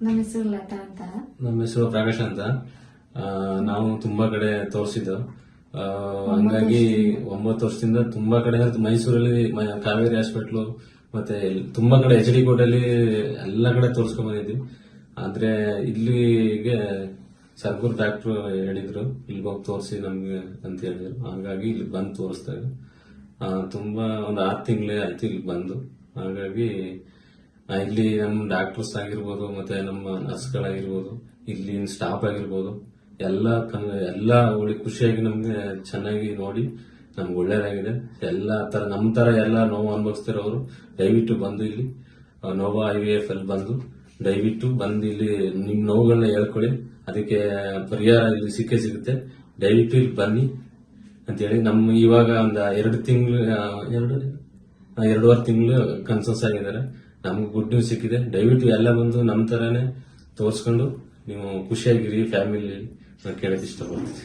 ನನ್ನ ಹೆಸರು ಲತಾ ಅಂತ. ನಮ್ಮ ಹೆಸರು ಪ್ರಕಾಶ್ ಅಂತ. ನಾವು ತುಂಬಾ ಕಡೆ ತೋರಿಸಿದ್ದು. ಹಂಗಾಗಿ 9 ವರ್ಷದಿಂದ ತುಂಬಾ ಕಡೆ ಮೈಸೂರಲ್ಲಿ ಕಾವೇರಿ ಹಾಸ್ಪಿಟ್ಲು ಮತ್ತೆ ತುಂಬಾ ಕಡೆ HD ಕೋಟೆಯಲ್ಲಿ ಎಲ್ಲ ಕಡೆ ತೋರಿಸ್ಕೊಂಡ್ ಬಂದಿದ್ವಿ. ಆದ್ರೆ ಇಲ್ಲಿಗೆ ಸರ್ಗೂರ್ ಡಾಕ್ಟ್ರು ಹೇಳಿದ್ರು ಇಲ್ಲಿಗೆ ಹೋಗಿ ತೋರಿಸಿ ನಮ್ಗೆ ಅಂತ ಹೇಳಿದ್ರು. ಹಾಗಾಗಿ ಇಲ್ಲಿ ಬಂದು ತೋರಿಸ್ತಾ ಇದ್ರು. ತುಂಬಾ ಒಂದು 6 ತಿಂಗಳೇ ಆಯ್ತು ಇಲ್ಲಿ ಬಂದು. ಹಾಗಾಗಿ ಇಲ್ಲಿ ನಮ್ಮ ಡಾಕ್ಟರ್ಸ್ ಆಗಿರ್ಬೋದು ಮತ್ತೆ ನಮ್ಮ ನರ್ಸ್ಗಳಾಗಿರ್ಬೋದು ಇಲ್ಲಿನ ಸ್ಟಾಫ್ ಆಗಿರ್ಬೋದು ಎಲ್ಲ ಒಳ್ಳೆ ಖುಷಿಯಾಗಿ ನಮ್ಗೆ ಚೆನ್ನಾಗಿ ನೋಡಿ ನಮ್ಗೆ ಒಳ್ಳೇದಾಗಿದೆ. ನಮ್ಮ ತರ ಎಲ್ಲ ನೋವು ಅನುಭವಿಸ್ತಿರೋರು ದಯವಿಟ್ಟು ಬಂದು ಇಲ್ಲಿ ನೋವಾ IVF ಅಲ್ಲಿ ಬಂದು ದಯವಿಟ್ಟು ಬಂದು ಇಲ್ಲಿ ನಿಮ್ ನೋವುಗಳನ್ನ ಹೇಳ್ಕೊಳ್ಳಿ. ಅದಕ್ಕೆ ಪರಿಹಾರ ಇಲ್ಲಿ ಸಿಕ್ಕೇ ಸಿಗುತ್ತೆ. ದಯವಿಟ್ಟು ಇಲ್ಲಿ ಬನ್ನಿ ಅಂತೇಳಿ ನಮ್ಮ ಇವಾಗ ಒಂದು 2 ತಿಂಗಳು 2.5 ತಿಂಗಳು ಕನ್ಸಸ್ ಆಗಿದ್ದಾರೆ. ನಮ್ಗೆ ಗುಡ್ ನ್ಯೂಸ್ ಸಿಕ್ಕಿದೆ. ದಯವಿಟ್ಟು ಎಲ್ಲ ಬಂದು ನಮ್ಮ ತರಾನೇ ತೋರಿಸ್ಕೊಂಡು ನೀವು ಖುಷಿಯಾಗಿರಿ ಫ್ಯಾಮಿಲಿ ಕೇಳಕ್ ಇಷ್ಟಪಡ್ತೀನಿ.